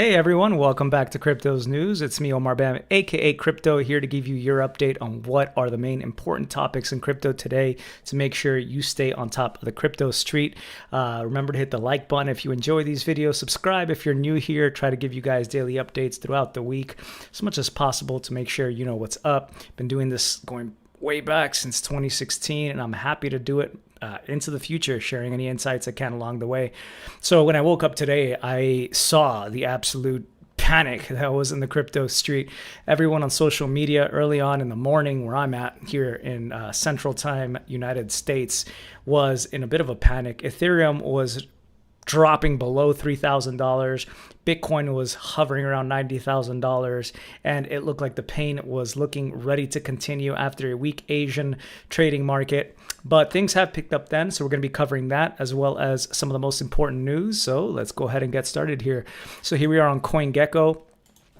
Hey everyone, welcome back to Crypto's News. It's me, Omar Bam, aka Crypto, here to give you your update on what are the main important topics in crypto today to make sure you stay on top of the crypto street. Remember to hit the like button if you enjoy these videos, subscribe if you're new here, try to give you guys daily updates throughout the week as much as possible to make sure you know what's up. Been doing this going way back since 2016 and I'm happy to do it into the future, sharing any insights I can along the way. So when I woke up today, I saw the absolute panic that was in the crypto street. Everyone on social media early on in the morning where I'm at here in Central Time, United States, was in a bit of a panic. Ethereum was dropping below $3,000. Bitcoin was hovering around $90,000, and it looked like the pain was looking ready to continue after a weak Asian trading market. But things have picked up then, so we're going to be covering that as well as some of the most important news. So let's go ahead and get started here. So here we are on CoinGecko.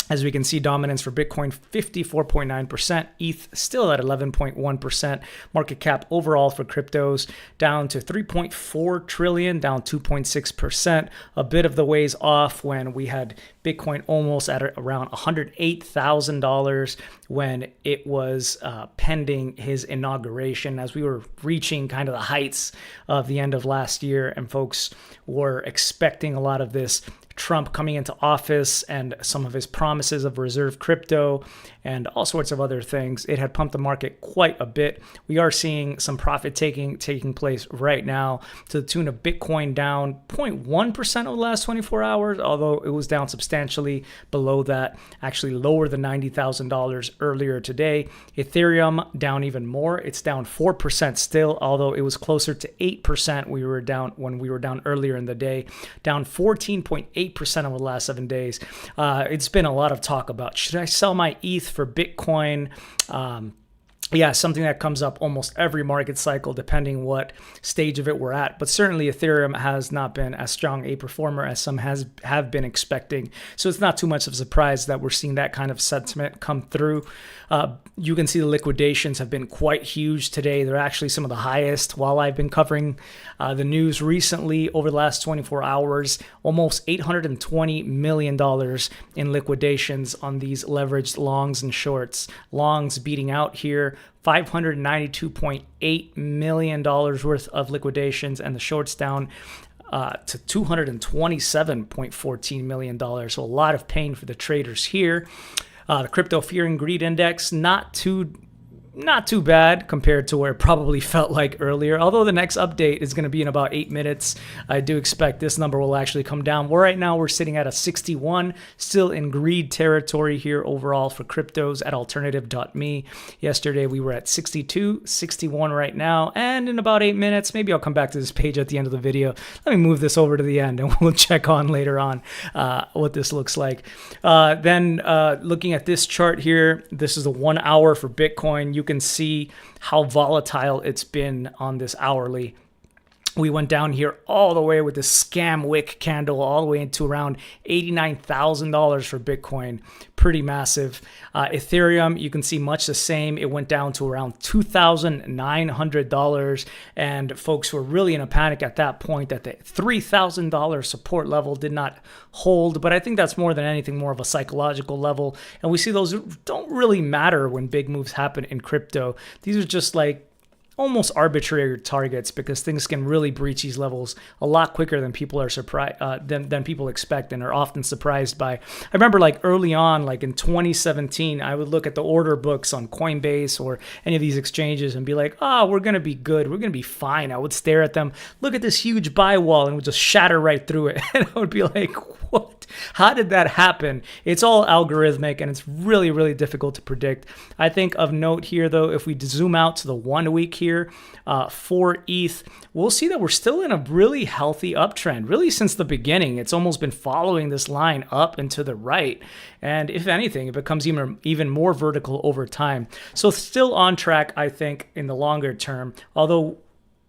As we can see, dominance for Bitcoin, 54.9%, ETH still at 11.1%, market cap overall for cryptos down to 3.4 trillion, down 2.6%, a bit of the ways off when we had Bitcoin almost at around $108,000 when it was pending his inauguration, as we were reaching kind of the heights of the end of last year and folks were expecting a lot of this Trump coming into office and some of his promises of reserve crypto and all sorts of other things. It had pumped the market quite a bit. We are seeing some profit taking place right now to the tune of Bitcoin down 0.1% over the last 24 hours, although it was down substantially below that, actually lower than $90,000 earlier today. Ethereum down even more. It's down 4% still, although it was closer to 8% we were down when we were down earlier in the day, down 14.8% over the last 7 days. It's been a lot of talk about, should I sell my ETH for Bitcoin? Yeah, something that comes up almost every market cycle, depending what stage of it we're at. But certainly Ethereum has not been as strong a performer as some have been expecting. So it's not too much of a surprise that we're seeing that kind of sentiment come through. You can see the liquidations have been quite huge today. They're actually some of the highest while I've been covering the news recently over the last 24 hours. Almost $820 million in liquidations on these leveraged longs and shorts. Longs beating out here. $592.8 million worth of liquidations, and the shorts down to $227.14 million. So a lot of pain for the traders here. The Crypto Fear and Greed Index, not too bad compared to where it probably felt like earlier. Although the next update is going to be in about 8 minutes. I do expect this number will actually come down. Well, right now we're sitting at a 61, still in greed territory here overall for cryptos at alternative.me. Yesterday we were at 62, 61 right now. And in about 8 minutes, maybe I'll come back to this page at the end of the video. Let me move this over to the end and we'll check on later on what this looks like. Then looking at this chart here, this is the 1 hour for Bitcoin. You can see how volatile it's been on this hourly. We went down here all the way with the scam wick candle all the way into around $89,000 for Bitcoin. Pretty massive. Ethereum, you can see much the same. It went down to around $2,900, and folks were really in a panic at that point that the $3,000 support level did not hold. But I think that's more than anything more of a psychological level. And we see those don't really matter when big moves happen in crypto. These are just like almost arbitrary targets because things can really breach these levels a lot quicker than people are surprised than people expect and are often surprised by. I remember like early on, like in 2017, I would look at the order books on Coinbase or any of these exchanges and be like, oh, we're going to be good. We're going to be fine. I would stare at them, look at this huge buy wall, and it would just shatter right through it. And I would be like, what? How did that happen? It's all algorithmic and it's really, really difficult to predict. I think of note here, though, if we zoom out to the 1 week here for ETH, we'll see that we're still in a really healthy uptrend. Really, since the beginning, it's almost been following this line up and to the right. And if anything, it becomes even more vertical over time. So still on track, I think, in the longer term, although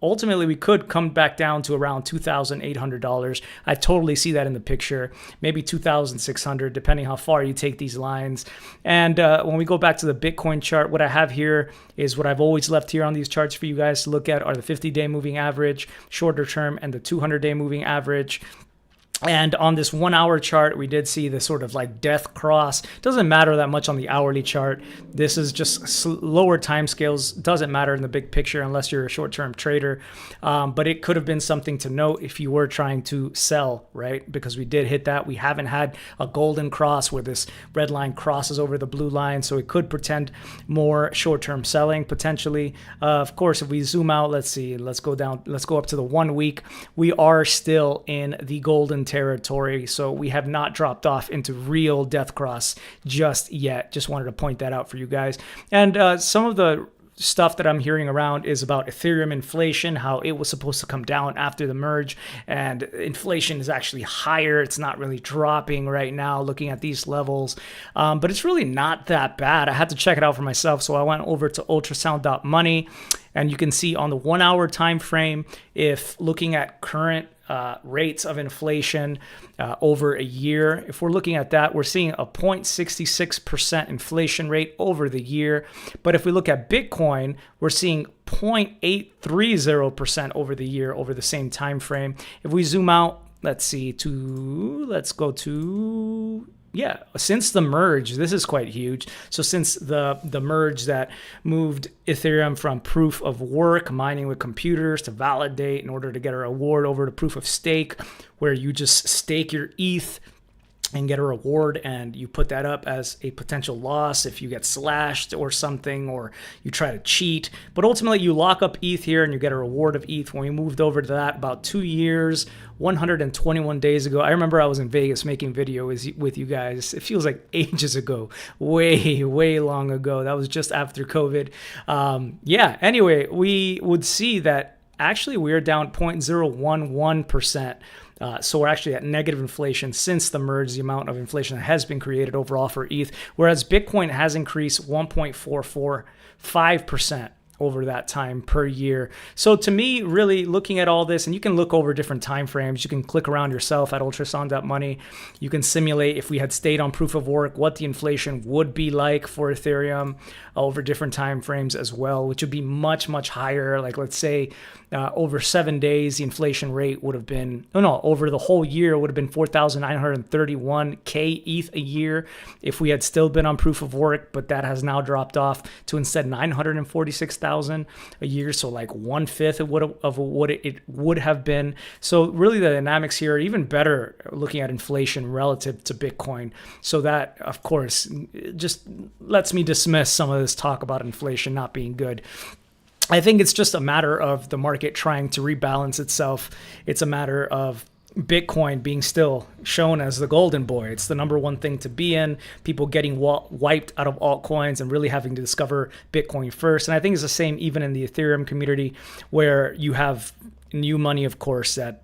ultimately, we could come back down to around $2,800. I totally see that in the picture. Maybe $2,600, depending how far you take these lines. And when we go back to the Bitcoin chart, what I have here is what I've always left here on these charts for you guys to look at are the 50-day moving average, shorter term, and the 200-day moving average. And on this 1 hour chart, we did see this sort of like death cross. Doesn't matter that much on the hourly chart. This is just lower time scales. Doesn't matter in the big picture unless you're a short-term trader. But it could have been something to note if you were trying to sell, right? Because we did hit that. We haven't had a golden cross where this red line crosses over the blue line. So it could portend more short-term selling potentially. Of course, if we zoom out, let's see, let's go up to the 1 week. We are still in the golden territory, so we have not dropped off into real death cross just yet. Just wanted to point that out for you guys. And some of the stuff that I'm hearing around is about Ethereum inflation, how it was supposed to come down after the merge, and inflation is actually higher. It's not really dropping right now looking at these levels, but it's really not that bad. I had to check it out for myself, so I went over to ultrasound.money, and you can see on the 1 hour time frame, if looking at current rates of inflation over a year. If we're looking at that, we're seeing a 0.66% inflation rate over the year. But if we look at Bitcoin, we're seeing 0.830% over the year over the same time frame. If we zoom out, let's go to since the merge, this is quite huge. So since the merge that moved Ethereum from proof of work, mining with computers, to validate in order to get a reward, over to proof of stake, where you just stake your ETH and get a reward, and you put that up as a potential loss if you get slashed or something, or you try to cheat. But ultimately, you lock up ETH here and you get a reward of ETH. When we moved over to that about 2 years, 121 days ago, I remember I was in Vegas making videos with you guys. It feels like ages ago, way long ago. That was just after COVID. Anyway, we would see that actually we're down 0.011%. So we're actually at negative inflation since the merge, the amount of inflation that has been created overall for ETH, whereas Bitcoin has increased 1.445% over that time per year. So to me, really looking at all this, and you can look over different time frames, you can click around yourself at ultrasound.money. You can simulate, if we had stayed on proof of work, what the inflation would be like for Ethereum over different time frames as well, which would be much higher. Like, let's say over 7 days, the inflation rate would have been, over the whole year, it would have been 4,931K ETH a year if we had still been on proof of work, but that has now dropped off to instead 946,000 a year. So like 1/5 of what it would have been. So really the dynamics here are even better looking at inflation relative to Bitcoin. So that, of course, just lets me dismiss some of this talk about inflation not being good. I think it's just a matter of the market trying to rebalance itself. It's a matter of Bitcoin being still shown as the golden boy. It's the number one thing to be in. People getting wiped out of altcoins and really having to discover Bitcoin first. And I think it's the same even in the Ethereum community, where you have new money, of course, that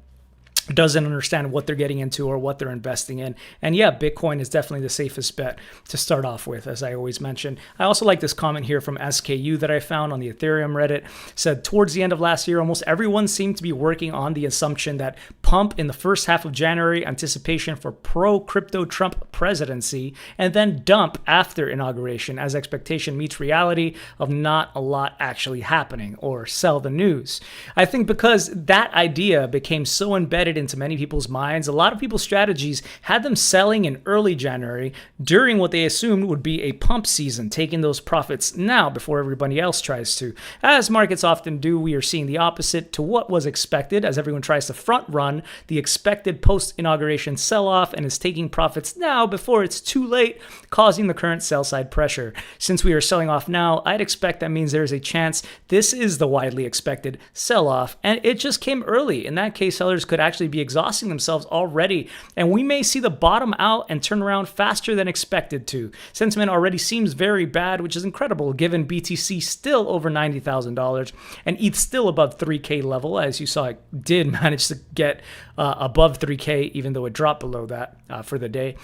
doesn't understand what they're getting into or what they're investing in. And yeah, Bitcoin is definitely the safest bet to start off with, as I always mention. I also like this comment here from SKU that I found on the Ethereum Reddit. It said, towards the end of last year, almost everyone seemed to be working on the assumption that pump in the first half of January, anticipation for pro-crypto Trump presidency, and then dump after inauguration as expectation meets reality of not a lot actually happening, or sell the news. I think because that idea became so embedded into many people's minds, a lot of people's strategies had them selling in early January during what they assumed would be a pump season, taking those profits now before everybody else tries to. As markets often do, we are seeing the opposite to what was expected, as everyone tries to front run the expected post-inauguration sell-off and is taking profits now before it's too late, causing the current sell-side pressure. Since we are selling off now, I'd expect that means there's a chance this is the widely expected sell-off, and it just came early. In that case, sellers could actually be exhausting themselves already, and we may see the bottom out and turn around faster than expected to. Sentiment already seems very bad, which is incredible given BTC still over $90,000 and ETH still above 3K level. As you saw, it did manage to get above 3K, even though it dropped below that for the day.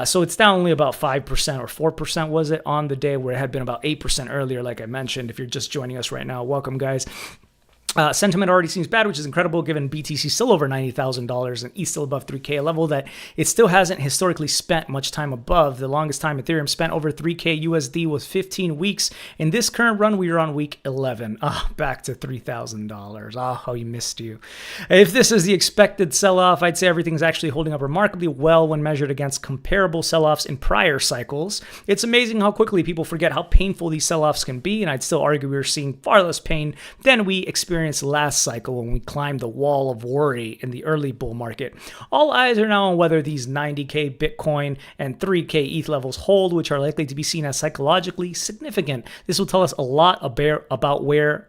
So it's down only about 5% or 4% was it on the day, where it had been about 8% earlier, like I mentioned. If you're just joining us right now, welcome guys. Sentiment already seems bad, which is incredible given BTC still over $90,000 and ETH still above 3K, a level that it still hasn't historically spent much time above. The longest time Ethereum spent over 3K USD was 15 weeks. In this current run, we are on week 11. Back to $3,000. How you missed you. If this is the expected sell-off, I'd say everything's actually holding up remarkably well when measured against comparable sell-offs in prior cycles. It's amazing how quickly people forget how painful these sell-offs can be, and I'd still argue we're seeing far less pain than we experienced last cycle when we climbed the wall of worry in the early bull market. All eyes are now on whether these 90K Bitcoin and 3K ETH levels hold, which are likely to be seen as psychologically significant. This will tell us a lot about where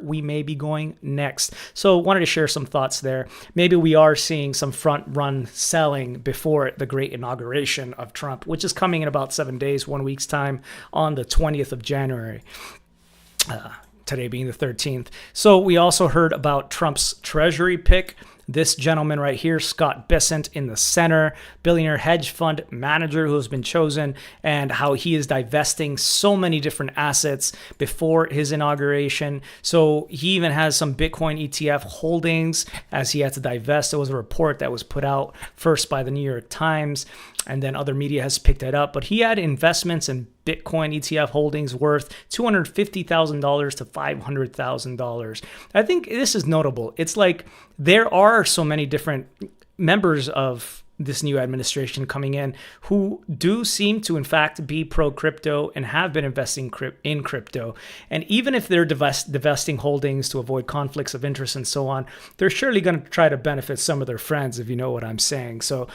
we may be going next. So wanted to share some thoughts there. Maybe we are seeing some front run selling before the great inauguration of Trump, which is coming in about 7 days, 1 week's time, on the 20th of January. Today being the 13th. So we also heard about Trump's treasury pick. This gentleman right here, Scott Bessent in the center, billionaire hedge fund manager who has been chosen, and how he is divesting so many different assets before his inauguration. So he even has some Bitcoin ETF holdings as he had to divest. There was a report that was put out first by the New York Times, and then other media has picked it up. But he had investments in Bitcoin ETF holdings worth $250,000 to $500,000. I think this is notable. It's like there are so many different members of this new administration coming in who do seem to, in fact, be pro-crypto and have been investing in crypto. And even if they're divesting holdings to avoid conflicts of interest and so on, they're surely going to try to benefit some of their friends, if you know what I'm saying. So,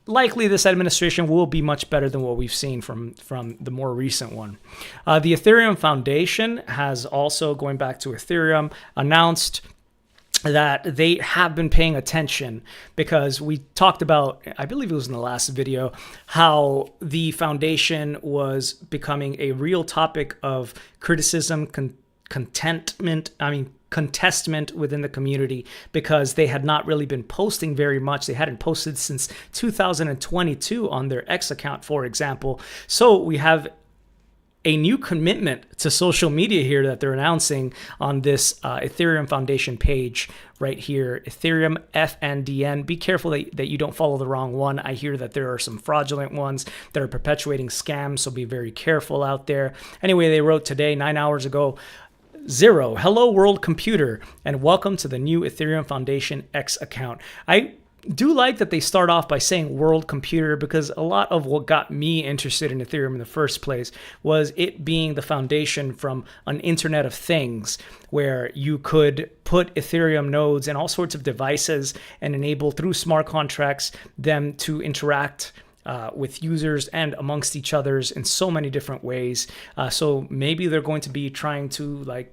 likely this administration will be much better than what we've seen from the more recent one. The Ethereum Foundation has also, going back to Ethereum, announced that they have been paying attention because we talked about, I believe it was in the last video, how the foundation was becoming a real topic of criticism, contestment within the community because they had not really been posting very much. They hadn't posted since 2022 on their X account, for example. So we have a new commitment to social media here that they're announcing on this Ethereum Foundation page right here, Ethereum FNDN. Be careful that you don't follow the wrong one. I hear that there are some fraudulent ones that are perpetuating scams, so be very careful out there. Anyway, they wrote today, 9 hours ago, 0, hello world computer, and welcome to the new Ethereum Foundation X account. I do like that they start off by saying world computer because a lot of what got me interested in Ethereum in the first place was it being the foundation from an Internet of Things where you could put Ethereum nodes in all sorts of devices and enable through smart contracts them to interact with users and amongst each others in so many different ways. So maybe they're going to be trying to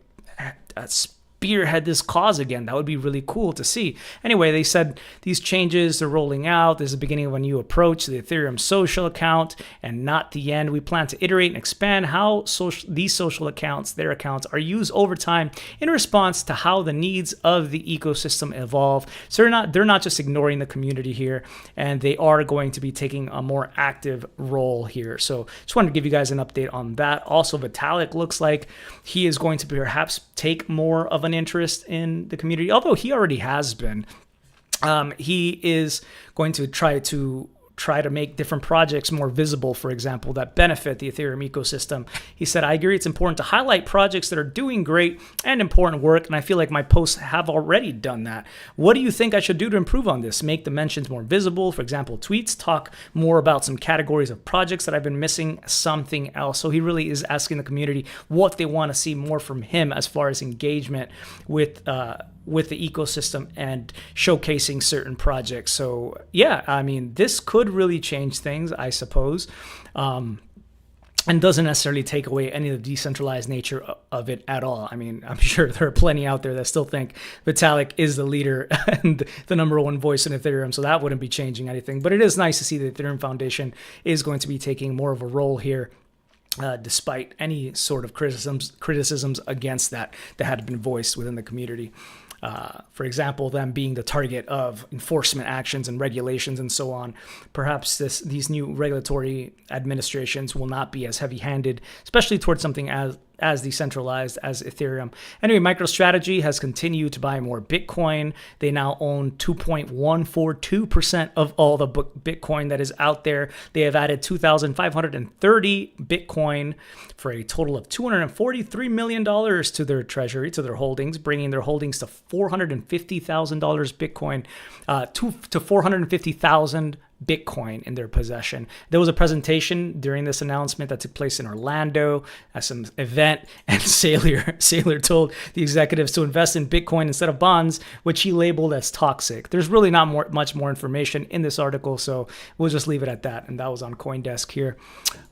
spearhead this cause again. That would be really cool to see. Anyway, they said these changes are rolling out. This is the beginning of a new approach to the Ethereum social account and not the end. We plan to iterate and expand how these social accounts, their accounts, are used over time in response to how the needs of the ecosystem evolve. So they're not just ignoring the community here, and they are going to be taking a more active role here. So just wanted to give you guys an update on that. Also, Vitalik looks like he is going to perhaps take more of an interest in the community, although he already has been. He is going to try to make different projects more visible, for example, that benefit the Ethereum ecosystem. He said, I agree it's important to highlight projects that are doing great and important work, and I feel like my posts have already done that. What do you think I should do to improve on this? Make the mentions more visible, for example, tweets, talk more about some categories of projects that I've been missing, something else. So he really is asking the community what they want to see more from him as far as engagement with the ecosystem and showcasing certain projects. So yeah, I mean, this could really change things, I suppose, and doesn't necessarily take away any of the decentralized nature of it at all. I mean, I'm sure there are plenty out there that still think Vitalik is the leader and the number one voice in Ethereum, so that wouldn't be changing anything. But it is nice to see the Ethereum Foundation is going to be taking more of a role here, despite any sort of criticisms against that had been voiced within the community. For example, them being the target of enforcement actions and regulations and so on. Perhaps these new regulatory administrations will not be as heavy-handed, especially towards something as decentralized as Ethereum. Anyway, MicroStrategy has continued to buy more Bitcoin. They now own 2.142% of all the Bitcoin that is out there. They have added 2,530 Bitcoin for a total of $243 million to their treasury, to their holdings, bringing their holdings to $450,000 Bitcoin, to 450,000 Bitcoin in their possession. There was a presentation during this announcement that took place in Orlando at some event, and Saylor told the executives to invest in Bitcoin instead of bonds, which he labeled as toxic. There's really not much more information in this article, so we'll just leave it at that. And that was on CoinDesk here.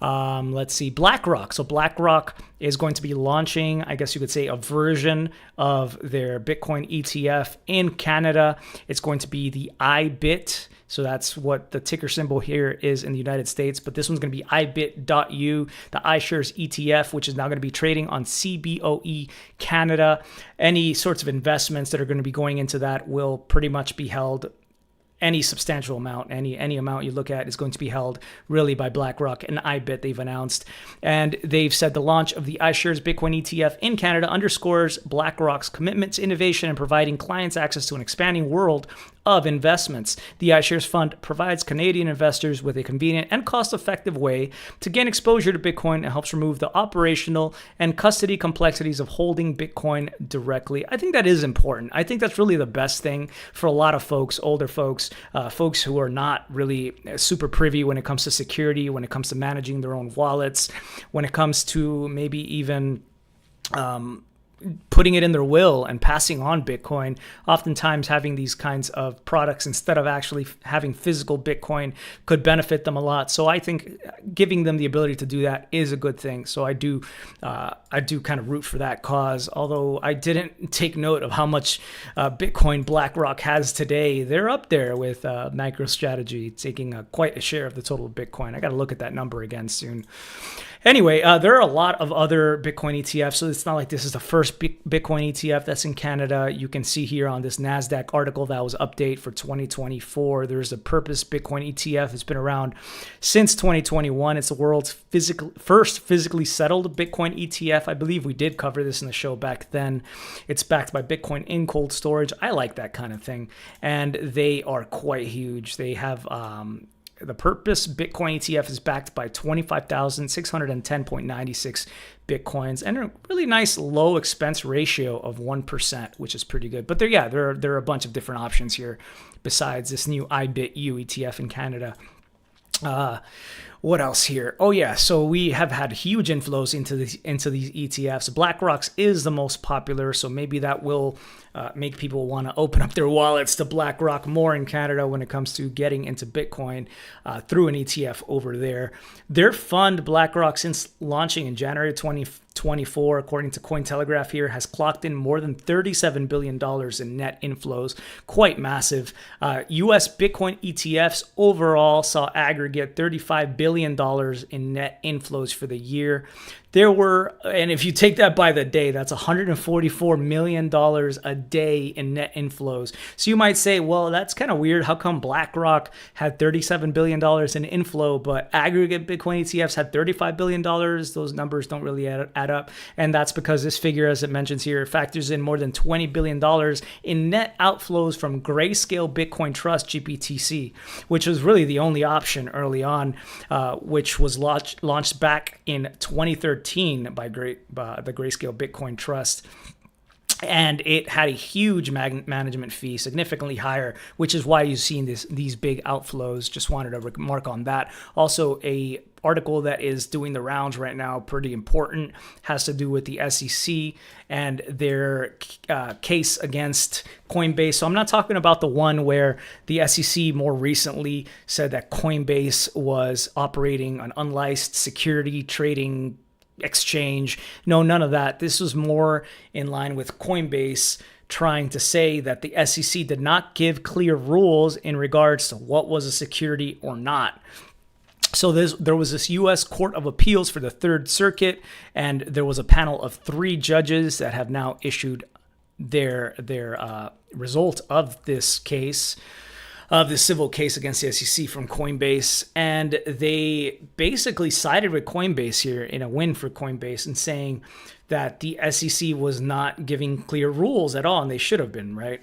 Let's see, BlackRock. So BlackRock is going to be launching, I guess you could say, a version of their Bitcoin ETF in Canada. It's going to be the IBIT. So that's what the ticker symbol here is in the United States. But this one's going to be ibit.u, the iShares ETF, which is now going to be trading on CBOE Canada. Any sorts of investments that are going to be going into that will pretty much be held. Any substantial amount, any amount you look at is going to be held really by BlackRock and IBIT, they've announced. And they've said the launch of the iShares Bitcoin ETF in Canada underscores BlackRock's commitment to innovation and providing clients access to an expanding world of investments. The iShares Fund provides Canadian investors with a convenient and cost-effective way to gain exposure to Bitcoin and helps remove the operational and custody complexities of holding Bitcoin directly. I think that is important. I think that's really the best thing for a lot of folks, older folks, folks who are not really super privy when it comes to security, when it comes to managing their own wallets, when it comes to maybe even putting it in their will and passing on Bitcoin. Oftentimes having these kinds of products instead of actually having physical Bitcoin could benefit them a lot. So I think giving them the ability to do that is a good thing. So I do kind of root for that cause. Although I didn't take note of how much Bitcoin BlackRock has today. They're up there with MicroStrategy, taking quite a share of the total Bitcoin. I got to look at that number again soon. Anyway, there are a lot of other Bitcoin ETFs, so it's not like this is the first Bitcoin ETF that's in Canada. You can see here on this NASDAQ article that was updated for 2024. There's a Purpose Bitcoin ETF. It's been around since 2021. It's the world's first physically settled Bitcoin ETF. I believe we did cover this in the show back then. It's backed by Bitcoin in cold storage. I like that kind of thing, and they are quite huge. They have the Purpose Bitcoin ETF is backed by 25,610.96 Bitcoins and a really nice low expense ratio of 1%, which is pretty good. But there are a bunch of different options here besides this new IBIT-U ETF in Canada. What else here? Oh yeah, so we have had huge inflows into these ETFs. BlackRock's is the most popular, so maybe that will make people want to open up their wallets to BlackRock more in Canada when it comes to getting into Bitcoin through an ETF over there. Their fund, BlackRock, since launching in January 2024, according to Cointelegraph here, has clocked in more than $37 billion in net inflows. Quite massive. U.S. Bitcoin ETFs overall saw aggregate $35 billion in net inflows for the year. There were, and if you take that by the day, that's $144 million a day in net inflows. So you might say, well, that's kind of weird. How come BlackRock had $37 billion in inflow, but aggregate Bitcoin ETFs had $35 billion? Those numbers don't really add up. And that's because this figure, as it mentions here, factors in more than $20 billion in net outflows from Grayscale Bitcoin Trust, GBTC, which was really the only option early on, which was launched back in 2013 by the Grayscale Bitcoin Trust. And it had a huge management fee, significantly higher, which is why you've seen these big outflows. Just wanted to remark on that. Also, a article that is doing the rounds right now, pretty important, has to do with the SEC and their case against Coinbase. So I'm not talking about the one where the SEC more recently said that Coinbase was operating an unlicensed security trading exchange. No, none of that. This was more in line with Coinbase trying to say that the SEC did not give clear rules in regards to what was a security or not. So there was this U.S. Court of Appeals for the Third Circuit, and there was a panel of 3 judges that have now issued their result of this case, of the civil case against the SEC from Coinbase. And they basically sided with Coinbase here in a win for Coinbase and saying that the SEC was not giving clear rules at all, and they should have been, right?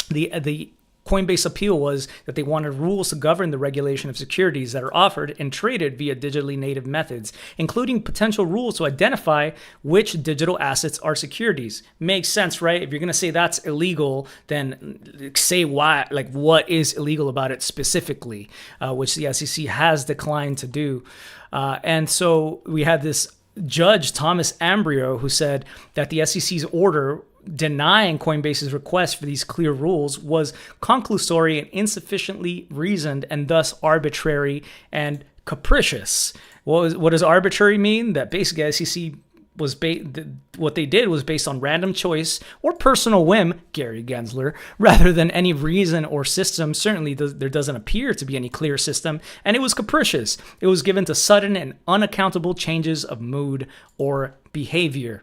The Coinbase appeal was that they wanted rules to govern the regulation of securities that are offered and traded via digitally native methods, including potential rules to identify which digital assets are securities. Makes sense, right? If you're going to say that's illegal, then say why, like what is illegal about it specifically, which the SEC has declined to do. And so we had this Judge Thomas Ambrio who said that the SEC's order denying Coinbase's request for these clear rules was conclusory and insufficiently reasoned and thus arbitrary and capricious. What does arbitrary mean? That basically SEC was what they did was based on random choice or personal whim, Gary Gensler, rather than any reason or system. Certainly there doesn't appear to be any clear system, and it was capricious. It was given to sudden and unaccountable changes of mood or behavior.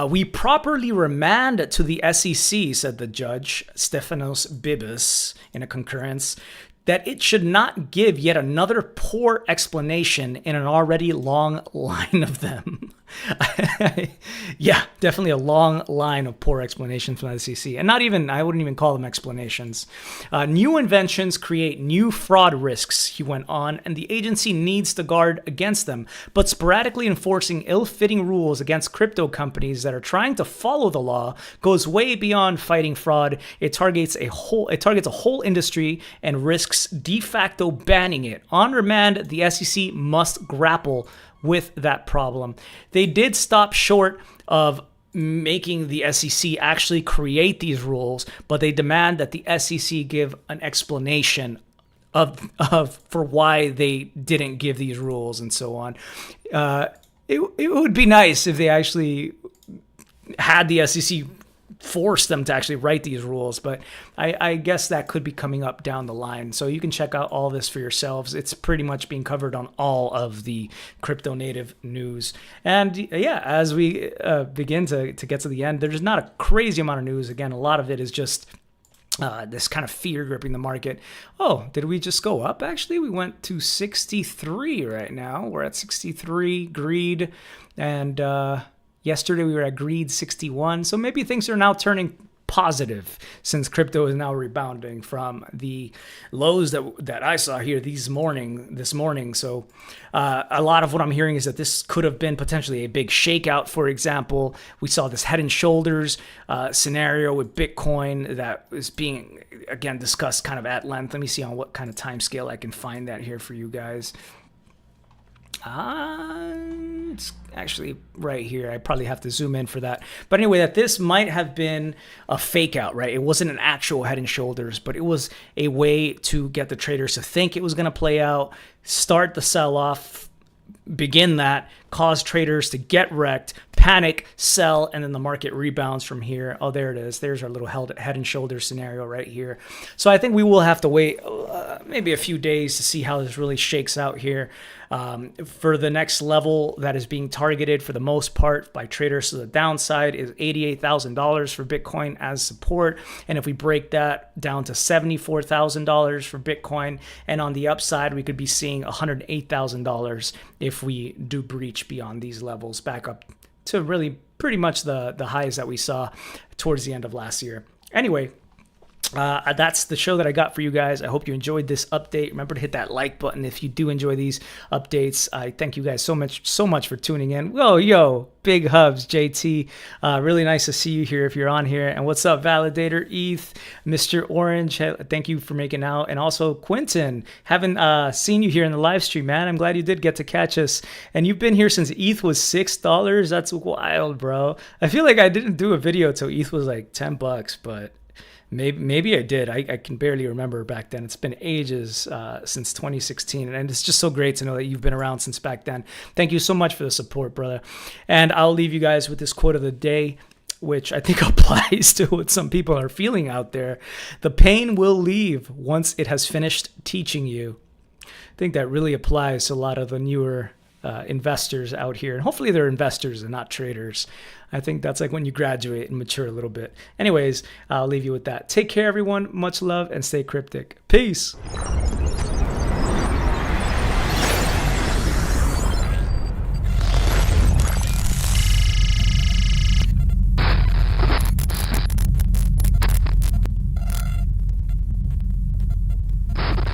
We properly remand to the SEC, said the judge, Stefanos Bibas, in a concurrence, that it should not give yet another poor explanation in an already long line of them. Yeah, definitely a long line of poor explanations from the SEC. And I wouldn't even call them explanations. New inventions create new fraud risks, he went on, and the agency needs to guard against them. But sporadically enforcing ill-fitting rules against crypto companies that are trying to follow the law goes way beyond fighting fraud. It targets a whole industry and risks de facto banning it. On remand, the SEC must grapple with that problem. They did stop short of making the SEC actually create these rules, but they demand that the SEC give an explanation of for why they didn't give these rules and so on. It would be nice if they actually had the SEC force them to actually write these rules, but I guess that could be coming up down the line. So you can check out all this for yourselves. It's pretty much being covered on all of the crypto native news. And yeah, as we begin to get to the end, there's not a crazy amount of news. Again, a lot of it is just this kind of fear gripping the market. Oh, did we just go up? Actually, we went to 63 right now. We're at 63 greed, and yesterday we were at greed 61. So maybe things are now turning positive since crypto is now rebounding from the lows that I saw here this morning. So a lot of what I'm hearing is that this could have been potentially a big shakeout. For example, we saw this head and shoulders scenario with Bitcoin that is being, again, discussed kind of at length. Let me see on what kind of time scale I can find that here for you guys. It's actually right here. I probably have to zoom in for that. But anyway, that this might have been a fake out, right? It wasn't an actual head and shoulders, but it was a way to get the traders to think it was going to play out, start the sell-off, begin that, cause traders to get wrecked, panic, sell, and then the market rebounds from here. Oh, there it is. There's our little head and shoulders scenario right here. So I think we will have to wait maybe a few days to see how this really shakes out here. For the next level that is being targeted for the most part by traders to the downside is $88,000 for Bitcoin as support. And if we break that down to $74,000 for Bitcoin, and on the upside, we could be seeing $108,000 if we do breach beyond these levels back up to really pretty much the highs that we saw towards the end of last year. Anyway, that's the show that I got for you guys. I hope you enjoyed this update. Remember to hit that like button if you do enjoy these updates. I thank you guys so much for tuning in. Whoa, yo, big hubs, JT. Really nice to see you here if you're on here. And what's up, Validator, ETH, Mr. Orange? Thank you for making out. And also Quentin, haven't seen you here in the live stream, man. I'm glad you did get to catch us. And you've been here since ETH was $6. That's wild, bro. I feel like I didn't do a video till ETH was like $10, but Maybe I did. I can barely remember back then. It's been ages since 2016, and it's just so great to know that you've been around since back then. Thank you so much for the support, brother. And I'll leave you guys with this quote of the day, which I think applies to what some people are feeling out there. The pain will leave once it has finished teaching you. I think that really applies to a lot of the newer investors out here. And hopefully they're investors and not traders. I think that's like when you graduate and mature a little bit. Anyways, I'll leave you with that. Take care, everyone. Much love and stay cryptic. Peace.